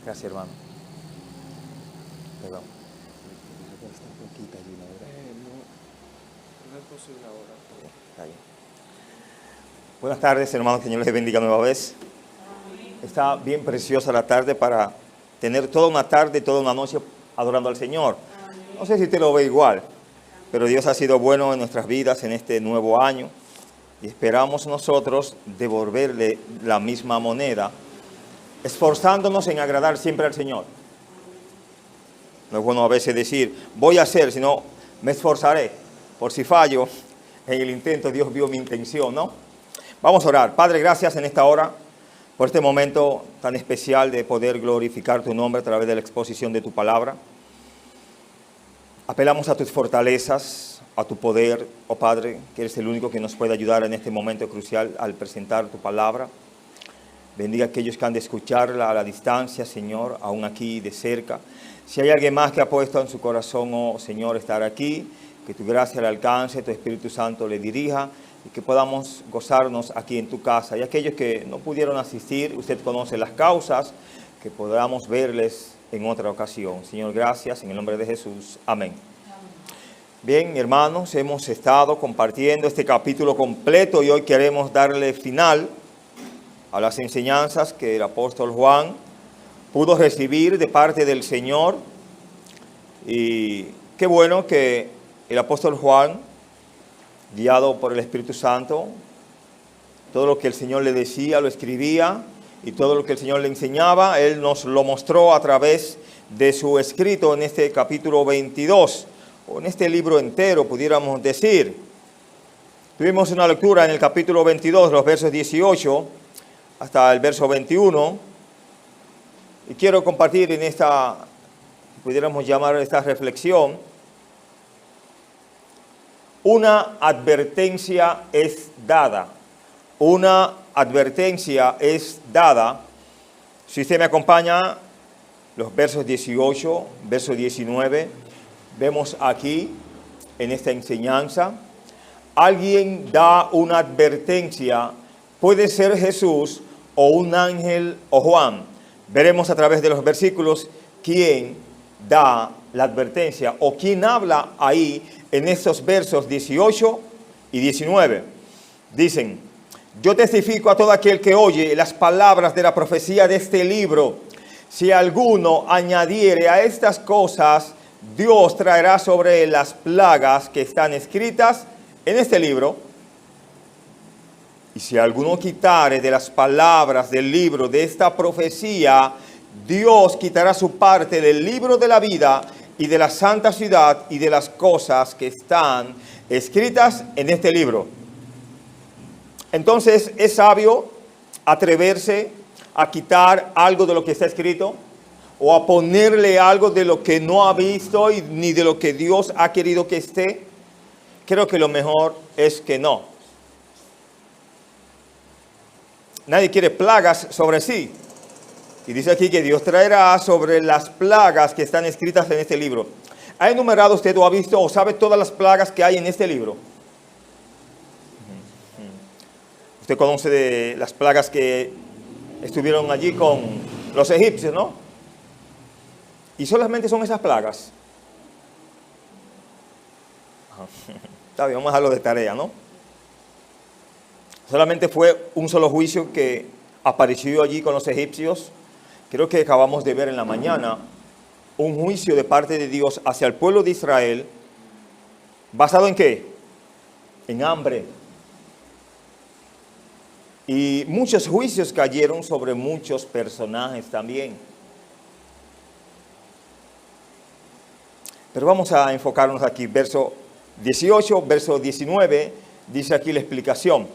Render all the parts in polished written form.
Gracias, hermano. Perdón. No es posible ahora. Está bien. Buenas tardes, hermanos. Que Señor les bendiga nueva vez. Está bien preciosa la tarde para tener toda una tarde, toda una noche adorando al Señor. No sé si te lo ve igual, pero Dios ha sido bueno en nuestras vidas en este nuevo año y esperamos nosotros devolverle la misma moneda, esforzándonos en agradar siempre al Señor. No es bueno a veces decir, voy a hacer, sino me esforzaré. Por si fallo en el intento, Dios vio mi intención, ¿no? Vamos a orar. Padre, gracias en esta hora por este momento tan especial de poder glorificar tu nombre a través de la exposición de tu palabra. Apelamos a tus fortalezas, a tu poder, oh Padre, que eres el único que nos puede ayudar en este momento crucial al presentar tu palabra. Bendiga a aquellos que han de escucharla a la distancia, Señor, aún aquí de cerca. Si hay alguien más que ha puesto en su corazón, oh Señor, estar aquí, que tu gracia le alcance, tu Espíritu Santo le dirija y que podamos gozarnos aquí en tu casa. Y aquellos que no pudieron asistir, usted conoce las causas, que podamos verles en otra ocasión. Señor, gracias, en el nombre de Jesús. Amén. Bien, hermanos, hemos estado compartiendo este capítulo completo y hoy queremos darle final a las enseñanzas que el apóstol Juan pudo recibir de parte del Señor. Y qué bueno que el apóstol Juan, guiado por el Espíritu Santo, todo lo que el Señor le decía, lo escribía, y todo lo que el Señor le enseñaba, Él nos lo mostró a través de su escrito en este capítulo 22, o en este libro entero, pudiéramos decir. Tuvimos una lectura en el capítulo 22, los versos 18 hasta el verso 21, y quiero compartir en esta, pudiéramos llamar esta reflexión, una advertencia es dada. Una advertencia es dada. Si usted me acompaña, los versos 18, verso 19, vemos aquí en esta enseñanza, alguien da una advertencia, puede ser Jesús o un ángel o Juan. Veremos a través de los versículos quién da la advertencia o quién habla ahí en estos versos 18 y 19. Dicen: yo testifico a todo aquel que oye las palabras de la profecía de este libro. Si alguno añadiere a estas cosas, Dios traerá sobre él las plagas que están escritas en este libro. Y si alguno quitare de las palabras del libro de esta profecía, Dios quitará su parte del libro de la vida y de la santa ciudad y de las cosas que están escritas en este libro. Entonces, ¿es sabio atreverse a quitar algo de lo que está escrito? ¿O a ponerle algo de lo que no ha visto y ni de lo que Dios ha querido que esté? Creo que lo mejor es que no. Nadie quiere plagas sobre sí. Y dice aquí que Dios traerá sobre las plagas que están escritas en este libro. ¿Ha enumerado usted o ha visto o sabe todas las plagas que hay en este libro? Usted conoce de las plagas que estuvieron allí con los egipcios, ¿no? Y solamente son esas plagas. Está bien, vamos a dejarlo de tarea, ¿no? Solamente fue un solo juicio que apareció allí con los egipcios. Creo que acabamos de ver en la mañana un juicio de parte de Dios hacia el pueblo de Israel. ¿Basado en qué? En hambre. Y muchos juicios cayeron sobre muchos personajes también. Pero vamos a enfocarnos aquí. Verso 18, verso 19, dice aquí la explicación.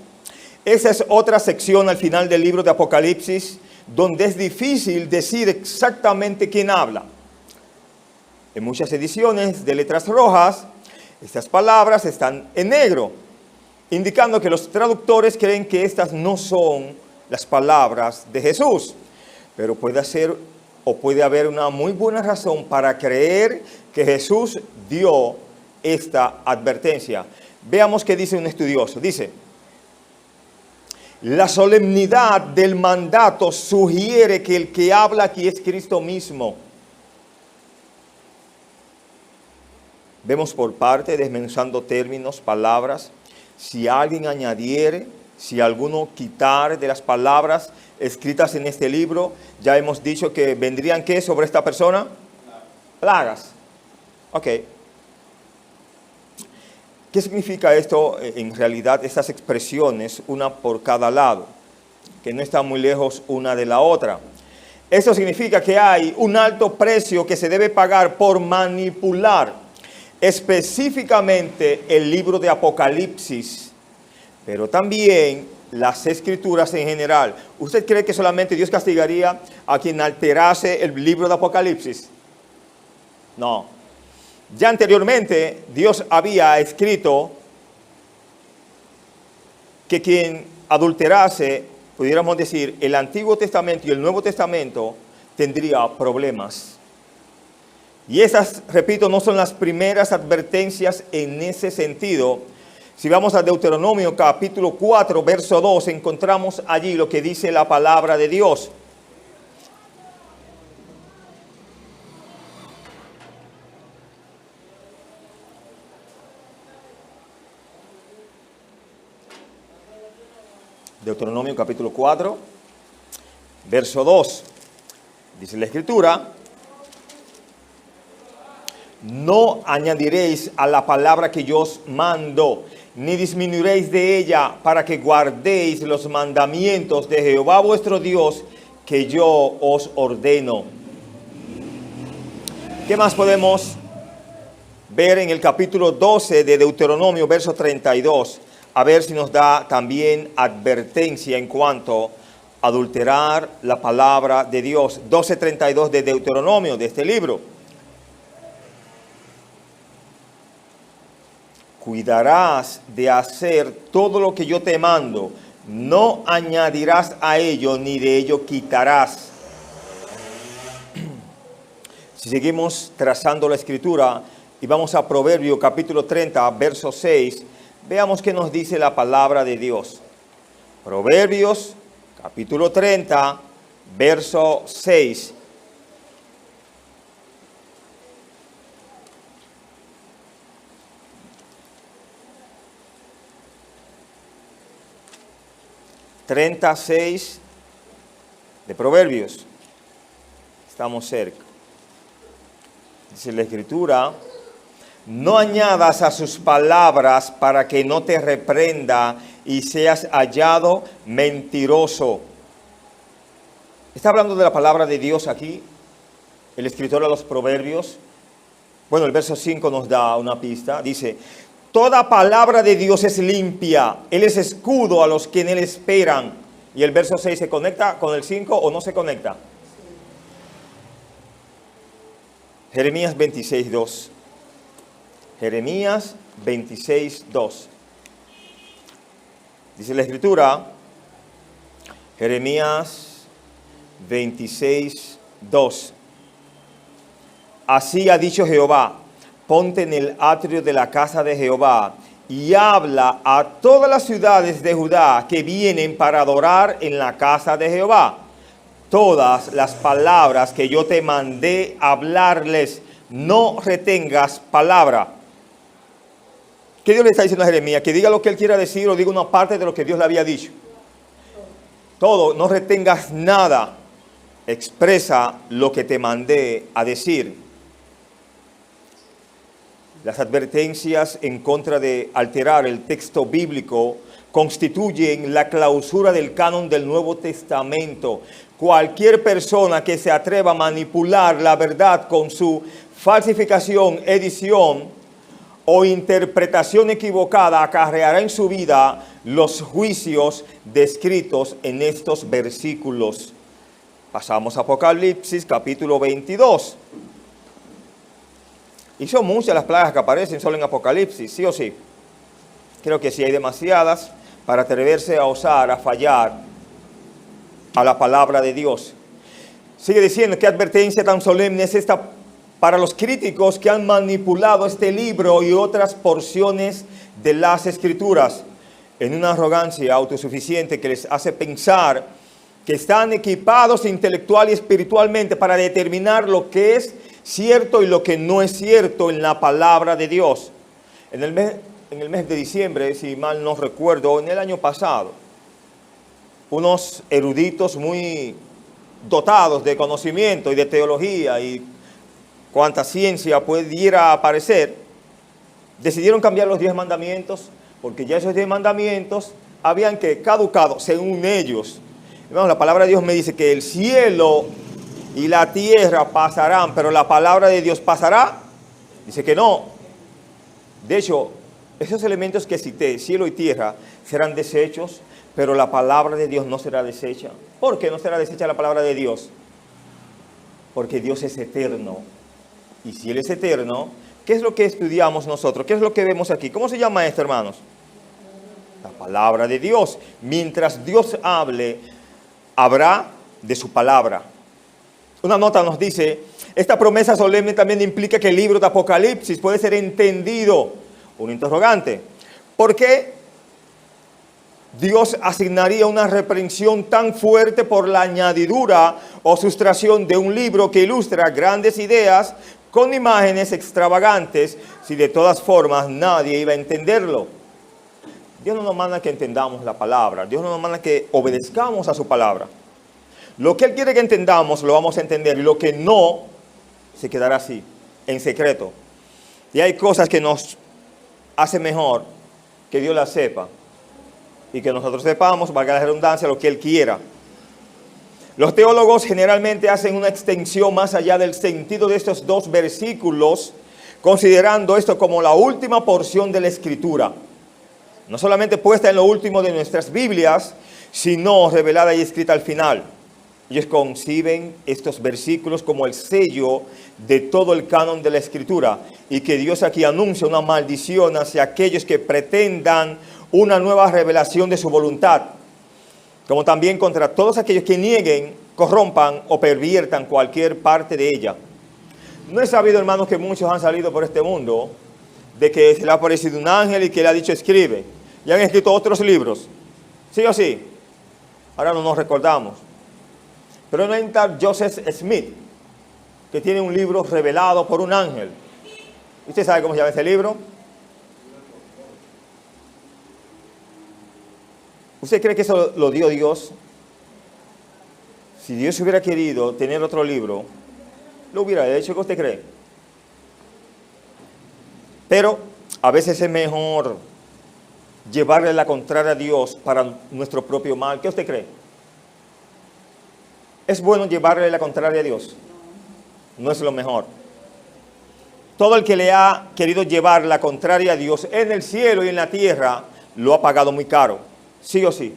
Esa es otra sección al final del libro de Apocalipsis, donde es difícil decir exactamente quién habla. En muchas ediciones de letras rojas, estas palabras están en negro, indicando que los traductores creen que estas no son las palabras de Jesús. Pero puede ser o puede haber una muy buena razón para creer que Jesús dio esta advertencia. Veamos qué dice un estudioso. Dice: La solemnidad del mandato sugiere que el que habla aquí es Cristo mismo. Vemos por parte, desmenuzando términos, palabras. Si alguien añadiere, si alguno quitare de las palabras escritas en este libro, ya hemos dicho que vendrían, ¿qué sobre esta persona? Plagas. Ok. ¿Qué significa esto en realidad, estas expresiones, una por cada lado, que no están muy lejos una de la otra? Esto significa que hay un alto precio que se debe pagar por manipular específicamente el libro de Apocalipsis, pero también las escrituras en general. ¿Usted cree que solamente Dios castigaría a quien alterase el libro de Apocalipsis? No. Ya anteriormente Dios había escrito que quien adulterase, pudiéramos decir, el Antiguo Testamento y el Nuevo Testamento, tendría problemas. Y esas, repito, no son las primeras advertencias en ese sentido. Si vamos a Deuteronomio capítulo 4, verso 2, encontramos allí lo que dice la palabra de Dios. Deuteronomio capítulo 4, verso 2. Dice la Escritura: no añadiréis a la palabra que yo os mando, ni disminuiréis de ella, para que guardéis los mandamientos de Jehová vuestro Dios, que yo os ordeno. ¿Qué más podemos ver en el capítulo 12 de Deuteronomio, verso 32? A ver si nos da también advertencia en cuanto a adulterar la palabra de Dios. 12:32 de Deuteronomio, de este libro. Cuidarás de hacer todo lo que yo te mando, no añadirás a ello, ni de ello quitarás. Si seguimos trazando la escritura y vamos a Proverbios capítulo 30, verso 6, veamos qué nos dice la palabra de Dios. Proverbios capítulo 30, verso 6. ...36 de Proverbios. Estamos cerca. Dice la Escritura: no añadas a sus palabras para que no te reprenda y seas hallado mentiroso. Está hablando de la palabra de Dios aquí, el escritor de los Proverbios. Bueno, el verso 5 nos da una pista. Dice: toda palabra de Dios es limpia, Él es escudo a los que en Él esperan. ¿Y el verso 6 se conecta con el 5 o no se conecta? Jeremías 26:2. Jeremías 26:2. Dice la Escritura, Jeremías 26:2. Así ha dicho Jehová: ponte en el atrio de la casa de Jehová y habla a todas las ciudades de Judá que vienen para adorar en la casa de Jehová. Todas las palabras que yo te mandé hablarles, no retengas palabra. ¿Qué Dios le está diciendo a Jeremías? Que diga lo que él quiera decir o diga una parte de lo que Dios le había dicho. Todo, no retengas nada. Expresa lo que te mandé a decir. Las advertencias en contra de alterar el texto bíblico constituyen la clausura del canon del Nuevo Testamento. Cualquier persona que se atreva a manipular la verdad con su falsificación, edición o interpretación equivocada acarreará en su vida los juicios descritos en estos versículos. Pasamos a Apocalipsis capítulo 22. Y son muchas las plagas que aparecen solo en Apocalipsis, ¿sí o sí? Creo que sí, hay demasiadas para atreverse a osar, a fallar a la palabra de Dios. Sigue diciendo: ¿qué advertencia tan solemne es esta para los críticos que han manipulado este libro y otras porciones de las Escrituras? en una arrogancia autosuficiente que les hace pensar que están equipados intelectual y espiritualmente para determinar lo que es cierto y lo que no es cierto en la palabra de Dios. En el mes de diciembre, si mal no recuerdo, en el año pasado, unos eruditos muy dotados de conocimiento y de teología y cuanta ciencia pudiera aparecer, decidieron cambiar los 10 mandamientos, porque ya esos 10 mandamientos habían que caducado, según ellos. Hermanos, la palabra de Dios me dice que el cielo y la tierra pasarán, pero la palabra de Dios pasará. Dice que no. De hecho, esos elementos que cité, cielo y tierra, serán desechos, pero la palabra de Dios no será deshecha. ¿Por qué no será deshecha la palabra de Dios? Porque Dios es eterno. Y si Él es eterno, ¿qué es lo que estudiamos nosotros? ¿Qué es lo que vemos aquí? ¿Cómo se llama esto, hermanos? La palabra de Dios. Mientras Dios hable, habrá de su palabra. Una nota nos dice, esta promesa solemne también implica que el libro de Apocalipsis puede ser entendido. Un interrogante. ¿Por qué Dios asignaría una reprensión tan fuerte por la añadidura o sustracción de un libro que ilustra grandes ideas con imágenes extravagantes si de todas formas nadie iba a entenderlo? Dios no nos manda que entendamos la palabra. Dios no nos manda que obedezcamos a su palabra. Lo que Él quiere que entendamos lo vamos a entender y lo que no se quedará así, en secreto. Y hay cosas que nos hace mejor que Dios las sepa y que nosotros sepamos, valga la redundancia, lo que Él quiera. Los teólogos generalmente hacen una extensión más allá del sentido de estos 2 versículos, considerando esto como la última porción de la Escritura. No solamente puesta en lo último de nuestras Biblias, sino revelada y escrita al final. Ellos conciben estos versículos como el sello de todo el canon de la Escritura y que Dios aquí anuncia una maldición hacia aquellos que pretendan una nueva revelación de su voluntad, como también contra todos aquellos que nieguen, corrompan o perviertan cualquier parte de ella. No es sabido, hermanos, que muchos han salido por este mundo de que se le ha aparecido un ángel y que le ha dicho escribe, y han escrito otros libros, ¿sí o sí? Ahora no nos recordamos. Pero no hay un tal Joseph Smith, que tiene un libro revelado por un ángel. ¿Usted sabe cómo se llama ese libro? ¿Usted cree que eso lo dio Dios? Si Dios hubiera querido tener otro libro, lo hubiera hecho. ¿Qué usted cree? Pero a veces es mejor llevarle la contraria a Dios para nuestro propio mal. ¿Qué usted cree? ¿Es bueno llevarle la contraria a Dios? No es lo mejor. Todo el que le ha querido llevar la contraria a Dios en el cielo y en la tierra, lo ha pagado muy caro. Sí o sí.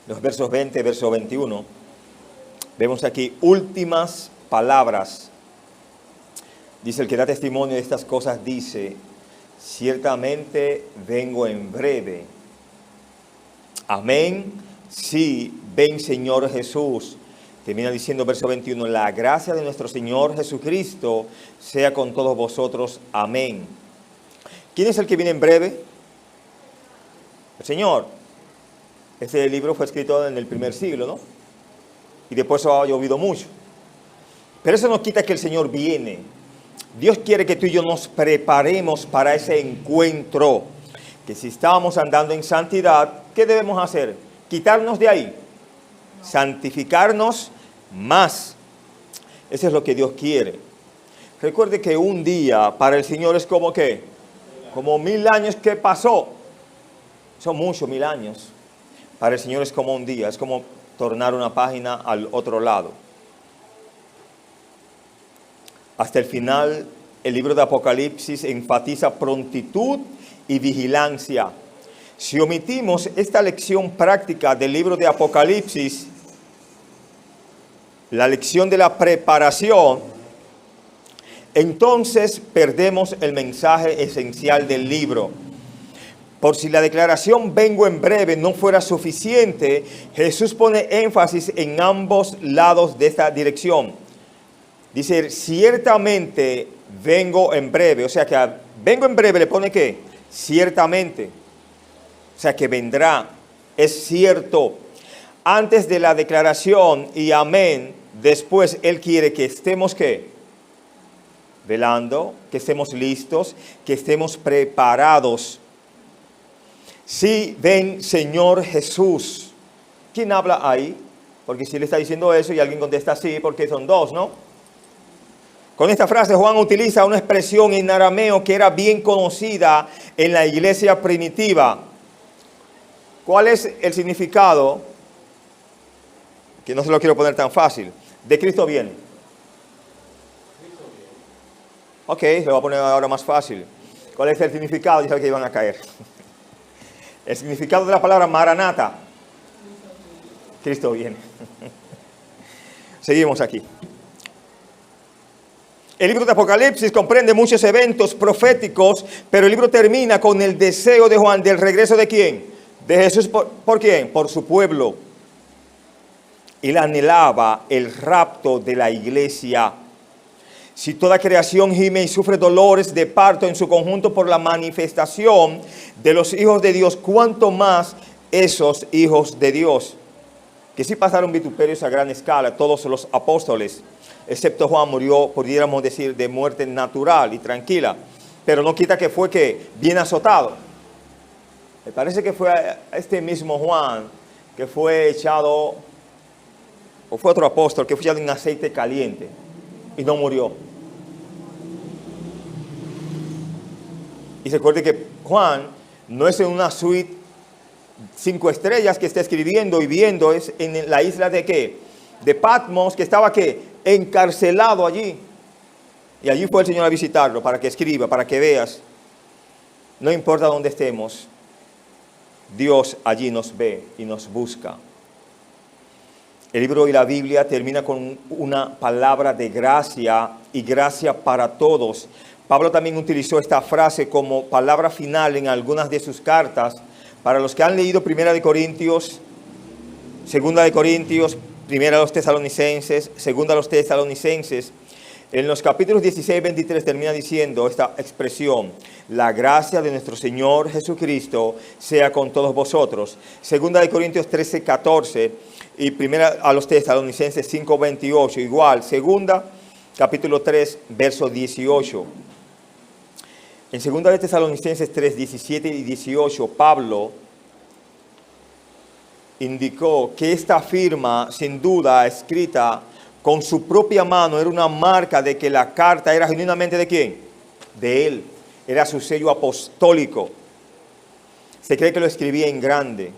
Los versos 20 y verso 21. Vemos aquí últimas palabras. Dice el que da testimonio de estas cosas, dice: ciertamente vengo en breve. Amén. Sí, ven Señor Jesús. Termina diciendo verso 21, la gracia de nuestro Señor Jesucristo sea con todos vosotros. Amén. ¿Quién es el que viene en breve? El Señor. Este libro fue escrito en el primer siglo, ¿no? Y después ha llovido mucho. Pero eso no quita que el Señor viene. Dios quiere que tú y yo nos preparemos para ese encuentro. Que si estamos andando en santidad, ¿qué debemos hacer? Quitarnos de ahí. Santificarnos más. Eso es lo que Dios quiere. Recuerde que un día para el Señor es como ¿qué? Como 1000 años que pasó. Son muchos 1000 años. Para el Señor es como un día. Es como tornar una página al otro lado. Hasta el final, el libro de Apocalipsis enfatiza prontitud y vigilancia. Si omitimos esta lección práctica del libro de Apocalipsis, la lección de la preparación, entonces perdemos el mensaje esencial del libro. Por si la declaración vengo en breve no fuera suficiente, Jesús pone énfasis en ambos lados de esta dirección. Dice, ciertamente vengo en breve. O sea que a vengo en breve le pone ¿qué? Ciertamente. O sea que vendrá. Es cierto. Antes de la declaración y amén, después Él quiere que estemos ¿qué? Velando, que estemos listos, que estemos preparados. Sí, ven Señor Jesús. ¿Quién habla ahí? Porque si le está diciendo eso y alguien contesta sí, porque son dos, ¿no? Con esta frase Juan utiliza una expresión en arameo que era bien conocida en la iglesia primitiva. ¿Cuál es el significado? Que no se lo quiero poner tan fácil. De Cristo viene. Ok, lo voy a poner ahora más fácil. ¿Cuál es el significado? Ya saben que iban a caer. El significado de la palabra Maranata. Cristo viene. Seguimos aquí. El libro de Apocalipsis comprende muchos eventos proféticos, pero el libro termina con el deseo de Juan del regreso ¿de quién? De Jesús. ¿Por quién? Por su pueblo. Él anhelaba el rapto de la iglesia. Si toda creación gime y sufre dolores de parto en su conjunto por la manifestación de los hijos de Dios, ¿cuánto más esos hijos de Dios? Que sí pasaron vituperios a gran escala, todos los apóstoles, excepto Juan, murió, pudiéramos decir, de muerte natural y tranquila, pero no quita que fue que bien azotado. Me parece que fue a este mismo Juan que fue echado, o fue otro apóstol que fue echado en aceite caliente y no murió. Y recuerde que Juan no es en una suite 5 estrellas que está escribiendo y viendo, es en la isla de ¿qué? De Patmos, que estaba ¿qué? Encarcelado allí. Y allí fue el Señor a visitarlo para que escriba, para que veas. No importa dónde estemos, Dios allí nos ve y nos busca. El libro y la Biblia termina con una palabra de gracia y gracia para todos. Pablo también utilizó esta frase como palabra final en algunas de sus cartas. Para los que han leído 1 de Corintios, 2 de Corintios, 1 de los Tesalonicenses, 2 de los Tesalonicenses, en los capítulos 16 y 23 termina diciendo esta expresión: la gracia de nuestro Señor Jesucristo sea con todos vosotros. 2 de Corintios 13, 14 y 1 a los Tesalonicenses 5, 28, igual. 2 capítulo 3, verso 18. En 2 de Tesalonicenses 3, 17 y 18, Pablo indicó que esta firma, sin duda, escrita con su propia mano, era una marca de que la carta era genuinamente ¿de quién? De él. Era su sello apostólico. Se cree que lo escribía en grande.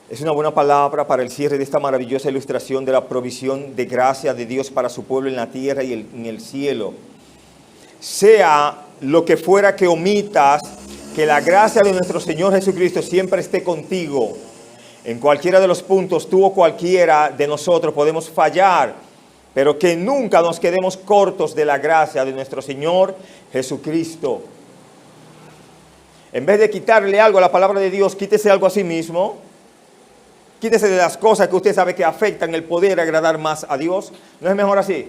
Es una buena palabra para el cierre de esta maravillosa ilustración de la provisión de gracia de Dios para su pueblo en la tierra y en el cielo. Sea lo que fuera que omitas, que la gracia de nuestro Señor Jesucristo siempre esté contigo. En cualquiera de los puntos, tú o cualquiera de nosotros podemos fallar, pero que nunca nos quedemos cortos de la gracia de nuestro Señor Jesucristo. En vez de quitarle algo a la palabra de Dios, quítese algo a sí mismo. Quítese de las cosas que usted sabe que afectan el poder agradar más a Dios. ¿No es mejor así?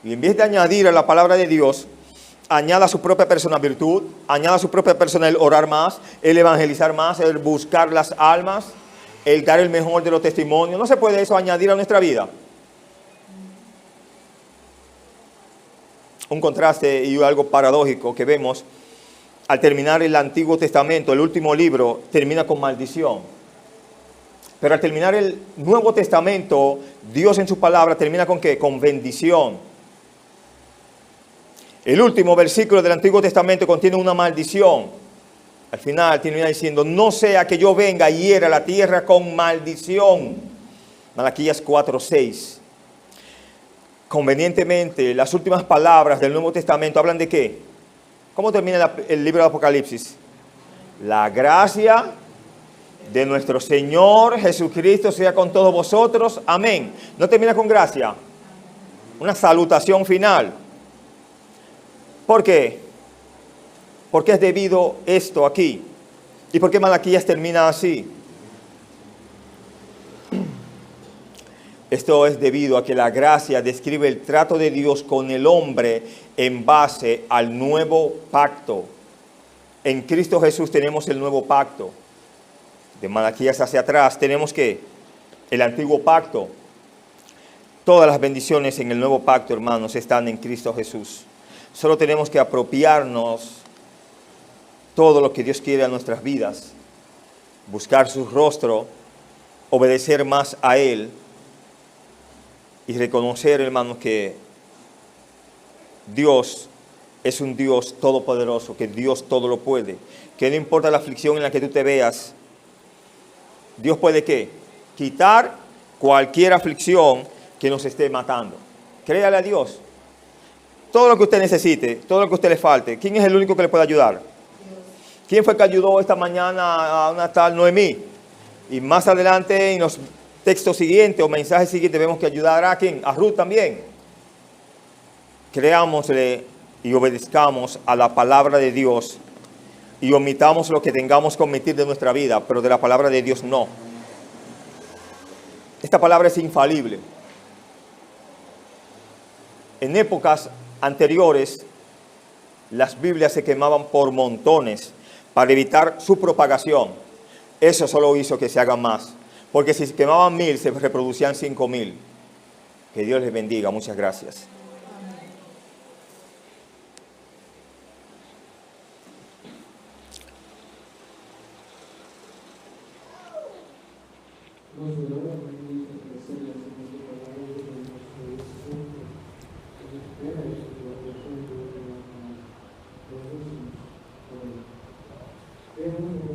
Y en vez de añadir a la palabra de Dios, añada su propia persona virtud, añada su propia persona el orar más, el evangelizar más, el buscar las almas, el dar el mejor de los testimonios. ¿No se puede eso añadir a nuestra vida? Un contraste y algo paradójico que vemos al terminar el Antiguo Testamento, el último libro, termina con maldición. Pero al terminar el Nuevo Testamento, Dios en su palabra termina con ¿qué? Con bendición. El último versículo del Antiguo Testamento contiene una maldición. Al final termina diciendo: no sea que yo venga y hiera la tierra con maldición. Malaquías 4:6. Convenientemente, las últimas palabras del Nuevo Testamento hablan de ¿qué? ¿Cómo termina el libro de Apocalipsis? La gracia de nuestro Señor Jesucristo sea con todos vosotros. Amén. ¿No termina con gracia? Una salutación final. ¿Por qué? ¿Por qué es debido esto aquí? ¿Y por qué Malaquías termina así? Esto es debido a que la gracia describe el trato de Dios con el hombre en base al nuevo pacto. En Cristo Jesús tenemos el nuevo pacto. De Malaquías hacia atrás tenemos que el antiguo pacto. Todas las bendiciones en el nuevo pacto, hermanos, están en Cristo Jesús. Solo tenemos que apropiarnos todo lo que Dios quiere a nuestras vidas, buscar su rostro, obedecer más a Él y reconocer, hermanos, que Dios es un Dios todopoderoso, que Dios todo lo puede, que no importa la aflicción en la que tú te veas, Dios puede ¿qué? Quitar cualquier aflicción que nos esté matando. Créale a Dios. Todo lo que usted necesite, todo lo que a usted le falte, ¿quién es el único que le puede ayudar? ¿Quién fue que ayudó esta mañana a una tal Noemí? Y más adelante en los textos siguientes o mensajes siguientes vemos que ayudará a ¿quién? A Ruth también. Creámosle y obedezcamos a la palabra de Dios y omitamos lo que tengamos que omitir de nuestra vida, pero de la palabra de Dios no. Esta palabra es infalible. En épocas anteriores, las Biblias se quemaban por montones para evitar su propagación. Eso solo hizo que se hagan más. Porque si se quemaban 1000, se reproducían 5000. Que Dios les bendiga. Muchas gracias. Gracias.